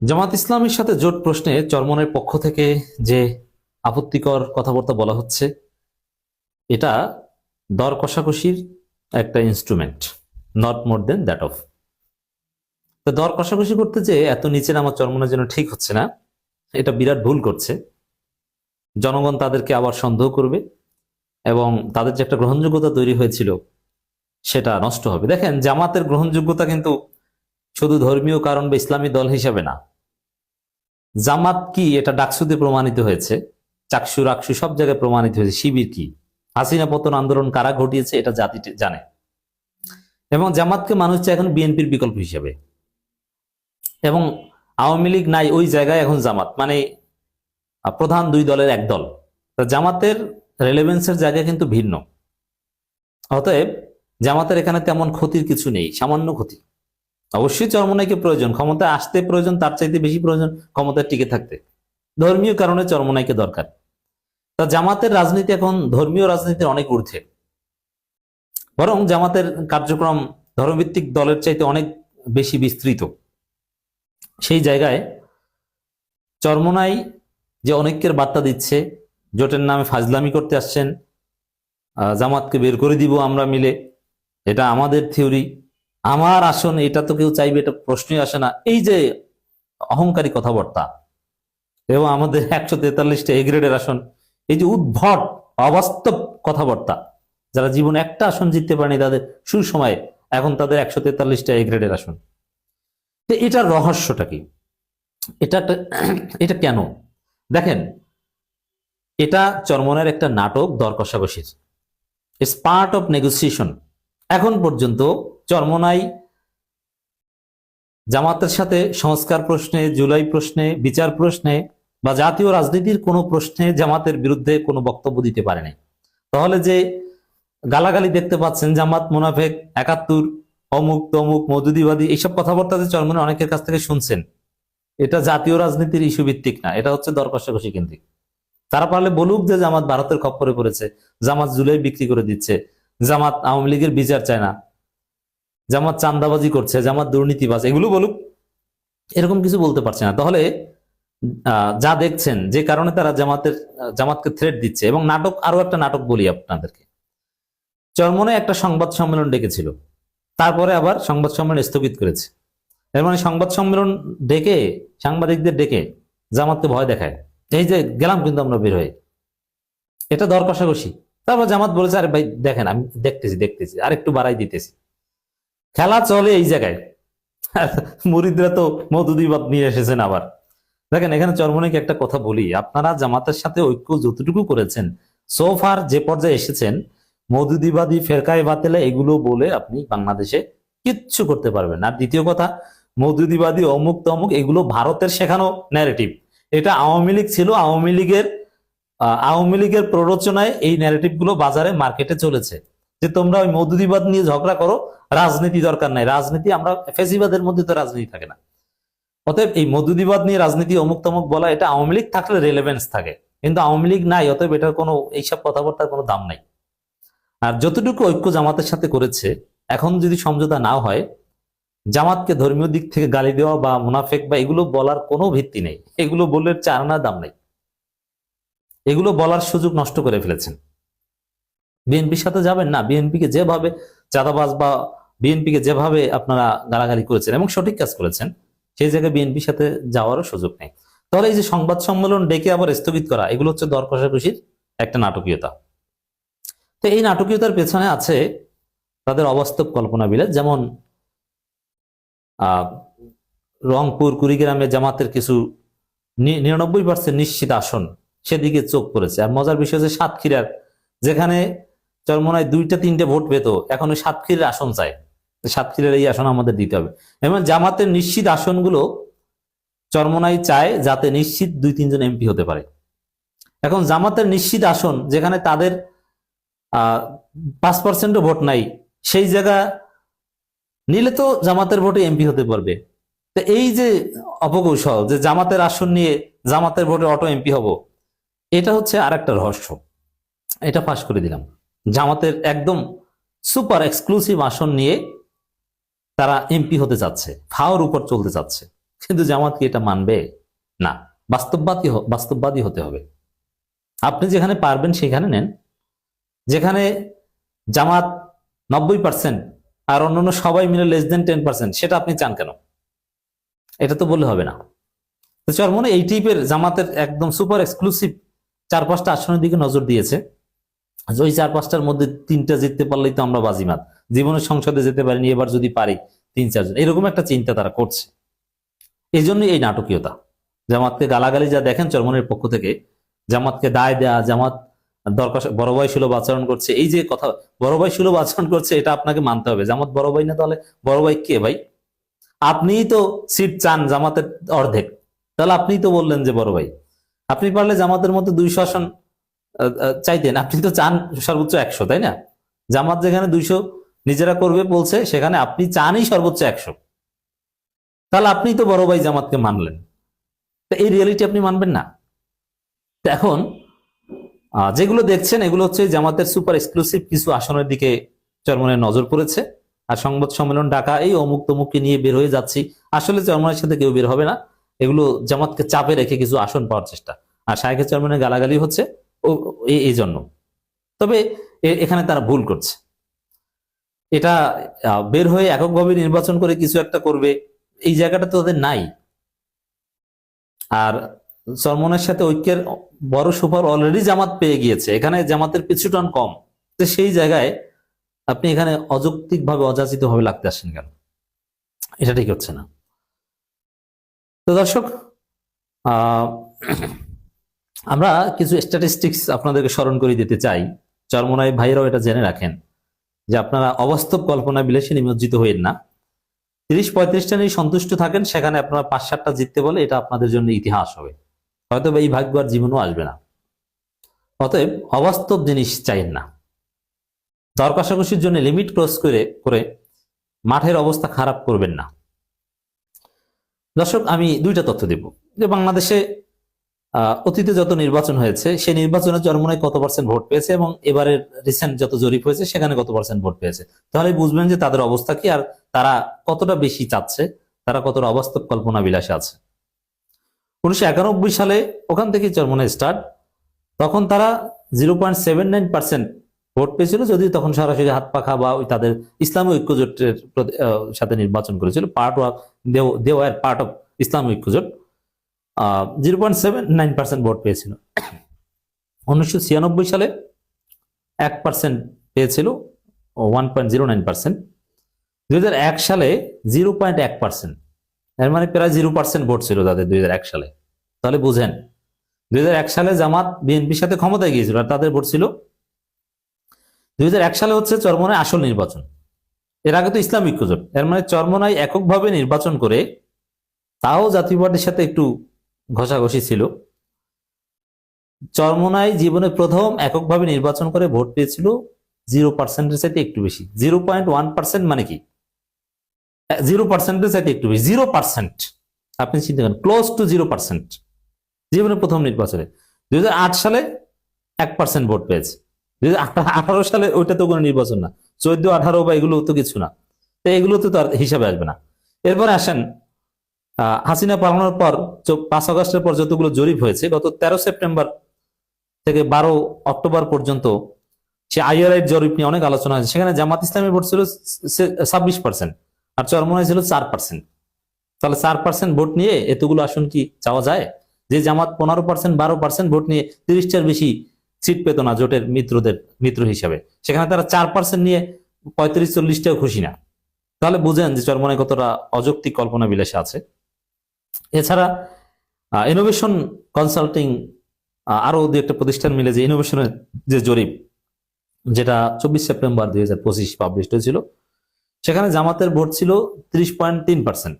জামাত ইসলামের সাথে জোট প্রশ্নে চরমনের পক্ষ থেকে যে আপত্তিকর কথাবার্তা বলা হচ্ছে, এটা দর কষাকষির একটা instrument, not more than that of. তো দর কষাকষি করতে যে এত নিচে নামা চরমনের জন্য ঠিক হচ্ছে না, এটা বিরাট ভুল করছে। জনগণ তাদেরকে আবার সন্দেহ করবে এবং তাদের যে একটা গ্রহণযোগ্যতা তৈরি হয়েছিল সেটা নষ্ট হবে। দেখেন, জামাতের গ্রহণযোগ্যতা কিন্তু শুধু ধর্মীয় কারণ বা ইসলামী দল হিসেবে না। জামাত কি এটা ডাকসুতে প্রমাণিত হয়েছে, চাকসু রাকসু সব জায়গায় প্রমাণিত হয়েছে। শিবির কি, হাসিনা পতন আন্দোলন কারা ঘটিয়েছে এটা জাতি জানে। এবং জামাতকে মানুষ চায় এখন বিএনপির বিকল্প হিসেবে। এবং আওয়ামী লীগ নাই ওই জায়গায়, এখন জামাত মানে প্রধান দুই দলের এক দল। জামাতের রেলেভেন্সের জায়গা কিন্তু ভিন্ন। অতএব জামাতের এখানে তেমন ক্ষতির কিছু নেই, সামান্য ক্ষতি। অবশ্যই চরমোনাইকে প্রয়োজন, ক্ষমতায় আসতে প্রয়োজন, তার চাইতে বেশি প্রয়োজন ক্ষমতায় টিকে থাকতে। ধর্মীয় কারণে চরমোনাইকে দরকার। তা জামাতের রাজনীতি এখন ধর্মীয় রাজনীতির অনেক ঊর্ধ্বে। বরং জামাতের কার্যক্রম ধর্মভিত্তিক দলের চাইতে অনেক বেশি বিস্তৃত। সেই জায়গায় চরমোনাই যে অনেকের বার্তা দিচ্ছে, জোটের নামে ফাজলামি করতে আসছেন, জামাতকে বের করে দিব আমরা মিলে, এটা আমাদের থিওরি, আমার আসন, এটা তো কেউ চাইবে, এটা প্রশ্নই আসে না, এই যে অহংকারী কথাবার্তা, এবং আমাদের 143টা এ গ্রেডের আসন, এই যে উদ্ভট অবাস্তব কথাবার্তা, যারা জীবনে একটা আসন জিততে পারেনি তাদের সুসময়ে এখন তাদের 143টা এ গ্রেডের আসন। তো এটার রহস্যটা কি? এটা এটা কেন? দেখেন, এটা চরমনের একটা নাটক, দর কষাকষির। It's part of negotiation. এখন পর্যন্ত চরমনাই জামাতের সাথে সংস্কার প্রশ্নে, জুলাই প্রশ্নে, বিচার প্রশ্নে বা জাতীয় রাজনীতির কোনো প্রশ্নে জামাতের বিরুদ্ধে কোনো বক্তব্য দিতে পারে নাই। তাহলে যে গালাগালি দেখতে পাচ্ছেন, জামাত মুনাফেক, 71, অমুক তমুক, মওদুদিবাদী, এইসব কথাবার্তা যে চরমনে অনেকের কাছ থেকে শুনছেন, এটা জাতীয় রাজনীতির ইস্যু ভিত্তিক না, এটা হচ্ছে দর কষাকষি কেন্দ্রিক। তারা পারলে বলুক যে জামাত ভারতের খপ্পরে পড়েছে, জামাত জুলাই বিক্রি করে দিচ্ছে, জামাত আওয়ামী লীগের বিচার চায় না, জামাত চান্দাবাজি করছে, জামাত দুর্নীতিবাজ, এগুলো বলুক। এরকম কিছু বলতে পারছে না। তাহলে যা দেখছেন, যে কারণে তারা জামাতকে থ্রেট দিচ্ছে। এবং নাটক, আরো একটা নাটক বলি আপনাদেরকে। চরমনে একটা সংবাদ সম্মেলন ডেকেছিল, তারপরে আবার সংবাদ সম্মেলন স্থগিত করেছে। এর মানে সংবাদ সম্মেলন ডেকে, সাংবাদিকদের ডেকে জামাতকে ভয় দেখায়, এই যে গেলাম কিন্তু আমরা বের হয়ে, এটা দর কষাকষি। তারপর জামাত বলেছে, আরে ভাই দেখেন, আমি দেখতেছি দেখতেছি আর একটু বাড়াই দিতেছি। খেলা চলে এই জায়গায়। মুরিদরা তো মওদুদিবাদ নিয়ে এসেছেন আবার। দেখেন, এখানে চরমনাইকে একটা কথা বলি, আপনারা জামাতের সাথে ঐক্য যতটুকু করেছেন, সোফার যে পর্যায়ে এসেছেন, মওদুদিবাদী, ফেরকায়ে বাতিলে এগুলো বলে আপনি বাংলাদেশে কিচ্ছু করতে পারবেন না। আর দ্বিতীয় কথা, মওদুদিবাদী অমুক তমুক এগুলো ভারতের শেখানো ন্যারেটিভ। এটা আওয়ামী লীগ ছিল, আওয়ামী লীগের প্ররোচনায় এই ন্যারেটিভ গুলো বাজারে মার্কেটে চলেছে, যে তোমরা ওই মওদুদিবাদ নিয়ে ঝগড়া করো, রাজনীতি দরকার নাই, রাজনীতি আমরা, ফেসিবাদের মধ্যে তো রাজনীতি থাকে না। অতএব এই মওদুদিবাদ নিয়ে রাজনীতি অমুক তমুক বলা, এটা আওয়ামী লীগ থাকলে রেলেভেন্স থাকে, কিন্তু আওয়ামী লীগ নাই, অতএব এটার কোনো, এইসব কথাবার্তার কোনো দাম নাই। আর যতটুকু ঐক্য জামাতের সাথে করেছে, এখন যদি সমঝোতা না হয়, জামাতকে ধর্মীয় দিক থেকে গালি দেওয়া বা মুনাফেক বা এগুলো বলার কোনো ভিত্তি নেই। এগুলো বললে 4 আনার দাম নেই। এগুলো বলার সুযোগ নষ্ট করে ফেলেছেন। বিএনপির সাথে যাবেন না, বিএনপিকে যেভাবে চাঁদাবাজ বা বিএনপিকে যেভাবে আপনারা গালাগালি করেছেন এবং সঠিক কাজ করেছেন, সেই জায়গায় বিএনপির সাথে যাওয়ারও সুযোগ নেই। তাহলে এই যে সংবাদ সম্মেলন ডেকে আবার স্থগিত করা, এগুলো হচ্ছে দর কষাকষির একটা নাটকীয়তা। তো এই নাটকীয়তার পেছনে আছে তাদের অবাস্তব কল্পনা বিলাস। যেমন রংপুর, কুড়িগ্রামে জামাতের কিছু 99% নিশ্চিত আসন, সেদিকে চোখ পড়েছে। আর মজার বিষয় হচ্ছে সাতক্ষীরার, যেখানে চরমোনাই 2-3টে ভোট পেত, এখন ওই সাতক্ষীরার আসন চায়, সাতক্ষীরার এই আসন আমাদের দিতে হবে। এবং জামাতের নিশ্চিত আসনগুলো চরমোনাই চায় যাতে নিশ্চিত 2-3 জন এমপি হতে পারে। এখন জামাতের নিশ্চিত আসন, যেখানে তাদের 5% ভোট নাই, সেই জায়গা নিলে তো জামাতের ভোটে এমপি হতে পারবে। তো এই যে অপকৌশল, যে জামাতের আসন নিয়ে জামাতের ভোটে অটো এমপি হব, এটা হচ্ছে আর একটা রহস্য। এটা ফাঁস করে দিলাম। জামাতের একদম সুপার এক্সক্লুসিভ আসন নিয়ে তারা এমপি হতে চাচ্ছে, ফাওয়ার উপর চলতে চাচ্ছে। কিন্তু জামাত কি এটা মানবে? না, বাস্তববাদী হতে হবে। আপনি যেখানে পারবেন সেখানে নেন। যেখানে জামাত 90% আর অন্যান্য সবাই মিলে <10% সেটা আপনি চান কেন? এটা তো বললে হবে না। তো চরমনে এই টাইপের জামাতের একদম সুপার এক্সক্লুসিভ 4-5টা আসনের দিকে নজর দিয়েছে। ওই 4-5টার মধ্যে 3টা জিততে পারলেই তো আমরা বাজিমাত, জীবনের সংসদে যেতে পারিনি, এবার যদি পারি 3-4 জন, এরকম একটা চিন্তা তারা করছে। এই জন্যই এই নাটকীয়তা। জামাতকে গালাগালি যা দেখেন চরমনের পক্ষ থেকে, জামাতকে দায় দেয়া, জামাত দরকার বড় ভাই সুলভ আচরণ করছে, এই যে কথা বড় ভাই সুলভ আচরণ করছে, এটা আপনাকে মানতে হবে। জামাত বড় ভাই না, তাহলে বড় ভাই কে ভাই? আপনিই তো সিট চান জামাতের অর্ধেক, তাহলে আপনিই তো বললেন যে বড় ভাই। আপনি পারলে জামাতের মধ্যে 200 আসন চাইতেন, আপনি তো চান সর্বোচ্চ 100, তাই না? জামাত যেখানে 200 নিজেরা করবে বলছে, সেখানে আপনি চানই সর্বোচ্চ 100, তাহলে আপনি তো বড় ভাই জামাতকে মানলেন। তো এই রিয়েলিটি আপনি মানবেন না। তো এখন যেগুলো দেখছেন এগুলো হচ্ছে জামাতের সুপার এক্সক্লুসিভ কিছু আসনের দিকে চরমনের নজর পড়েছে। আর সংবাদ সম্মেলন ডাকা, এই অমুক তমুককে নিয়ে বের হয়ে যাচ্ছি, আসলে চরমনের সাথে কেউ বের হবে না। এগুলো জামাতকে চাপে রেখে কিছু আসন পাওয়ার চেষ্টা। আর শায়েখের চরমনের গালাগালি হচ্ছে এই জন্য। তবে এখানে তারা ভুল করছে। এটা বের হয়ে এককভাবে নির্বাচন করে কিছু একটা করবে, এই জায়গাটা তো তাদের নাই। আর চরমনের সাথে ঐক্যের বড় সুফল অলরেডি জামাত পেয়ে গিয়েছে, এখানে জামাতের পিছুটান কম। তো সেই জায়গায় আপনি এখানে অযৌক্তিক ভাবে অযাচিত ভাবে লাগতে আসেন কেন? এটা ঠিক হচ্ছে না। তো দর্শক, আমরা কিছু স্ট্যাটিস্টিক্স আপনাদেরকে স্মরণ করে দিতে চাই। চরমনাই ভাইরাও এটা জেনে রাখেন যে আপনারা অবাস্তব কল্পনা বিলাসে নিমজ্জিত হইেন না। 30-35টা নিয়ে সন্তুষ্ট থাকেন, সেখানে আপনারা 5-7টা জিততে বলে এটা আপনাদের জন্য ইতিহাস হবে, হয়তো এই ভাগ্য আর জীবনও আসবে না। অতএব অবাস্তব জিনিস চাইেন না। দর কষাকষির জন্য লিমিট ক্রস করে মাঠের অবস্থা খারাপ করবেন না। দর্শক, আমি 2টা তথ্য দেব যে বাংলাদেশে অতীতে যত নির্বাচন হয়েছে সেই নির্বাচনে চরমোনাই কত % ভোট পেয়েছে এবং এবারের রিসেন্ট যত জরিপ হয়েছে সেখানে কত % ভোট পেয়েছে, তাহলে বুঝবেন যে তাদের অবস্থা কি আর তারা কতটা বেশি চাচ্ছে, তারা কতটা অবাস্তব কল্পনা বিলাসে আছে। 1991 সালে ওখান থেকে চরমোনাই স্টার্ট, তখন তারা 0.79% ভোট পেয়েছিল, যদিও তখন সরাসরি হাত পাখা বা ওই তাদের ইসলামী ঐক্যজোটের সাথে নির্বাচন করেছিল, they were part of Islami ঐক্যজোট। 0.79% vote পেয়েছিল। 1996 সালে 1% পেয়েছিল, 1.09%। 2001 সালে 0.1%, এর মানে প্রায় 0% ভোট ছিল তাদের 2001 সালে। তাহলে বুঝেন 2001 সালে জামাত বিএনপির সাথে ক্ষমতায় গিয়েছিল আর তাদের ভোট ছিল। 2001 সালে হচ্ছে চরমোনাই আসল নির্বাচন, এর আগে তো ইসলামী ঐক্যজোট। এর মানে চরমোনাই এককভাবে নির্বাচন করে, তাও জাতীয় পার্টির সাথে একটু ঘষাঘষি ছিল। চরমোনাই জীবনে প্রথম এককভাবে নির্বাচন করে ভোট পেয়েছিল 0%-এর চাইতে একটু বেশি। 0.1% মানে কি? 0%-এর চাইতে একটু বেশি, 0%। আপনি চিন্তা করেন, ক্লোজ টু 0% জীবনে প্রথম নির্বাচনে। 2008 সালে 1% ভোট পেয়েছে। 2018 সালে ওইটা তো কোনো নির্বাচন না, 14-18 বা এগুলো তো কিছু না, তো এগুলো তো আর হিসাবে আসবে না। এরপরে আসেন হাসিনা পালানোর পর 5 আগস্টের পর যতগুলো জরিপ হয়েছে, গত 13 সেপ্টেম্বর থেকে 12 অক্টোবর পর্যন্ত সে আইআরআই জরিপ নিয়ে অনেক আলোচনা হয়েছে। সেখানে জামাত ইসলামের ভোট ছিল 26% আর চরমোনাই ছিল 4%। তাহলে 4% ভোট নিয়ে এতগুলো আসন কি চাওয়া যায়? যে জামাত 15%, 12% ভোট নিয়ে 30টার বেশি সিট পেত না জোটের মিত্র হিসাবে, সেখানে তারা 4% নিয়ে 35-40টাও খুশি না। তাহলে বুঝেন যে চরমোনাই কতটা অযৌক্তিক কল্পনা বিলাসে আছে। এছাড়া ইনোভেশন কনসাল্টিং আরো 2-একটা প্রতিষ্ঠান মিলে যে ইনোভেশনের যে জরিপ, যেটা 24 সেপ্টেম্বর 2025 পাবলিশ হয়েছিল, সেখানে জামাতের ভোট ছিল 30.3%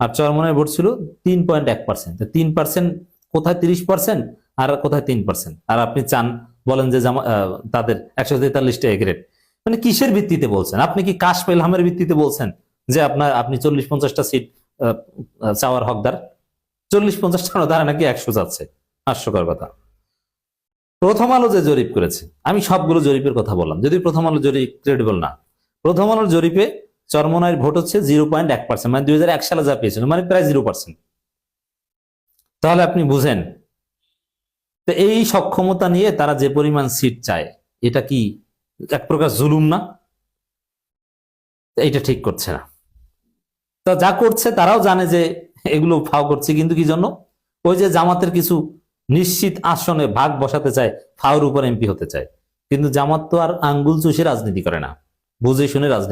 আর চরমোনাইয়ের ভোট ছিল 3.1%। 3% কোথায় 30% আর কোথায় 3%? আর আপনি চান বলেন যে তাদের 143টা এ গ্রেড, মানে কিসের ভিত্তিতে বলছেন? আপনি কি কাশফ ইলহামের ভিত্তিতে বলছেন যে আপনি 40-50টা সিট চাওয়ার হকদার? 40-50টা দ্বারা নাকি 100 যাচ্ছে, হাস্যকর কথা। প্রথম আলো যে জরিপ করেছে, আমি সবগুলো জরিপের কথা বললাম, যদি প্রথম আলো জরিপ ক্রেডিবল না, প্রথম আলোর জরিপে চরমোনাইয়ের ভোট হচ্ছে 0.1%, মানে 2001 সালে যা পেয়েছিল, মানে প্রায় 0%। তাহলে আপনি বুঝেন, তো এই সক্ষমতা নিয়ে তারা যে পরিমাণ সিট চায়, এটা কি এক প্রকার জুলুম না? এইটা ঠিক করছে না। তো যা করছে তারাও জানে যে এগুলো ফাও করছে, কিন্তু কি জন্য? ওই যে জামাতের কিছু নিশ্চিত আসনে ভাগ বসাতে চায়, ফাওর উপর এমপি হতে চায়। কিন্তু জামাত তো আর আঙ্গুল চুষে রাজনীতি করে না, বুঝে শুনে রাজনীতি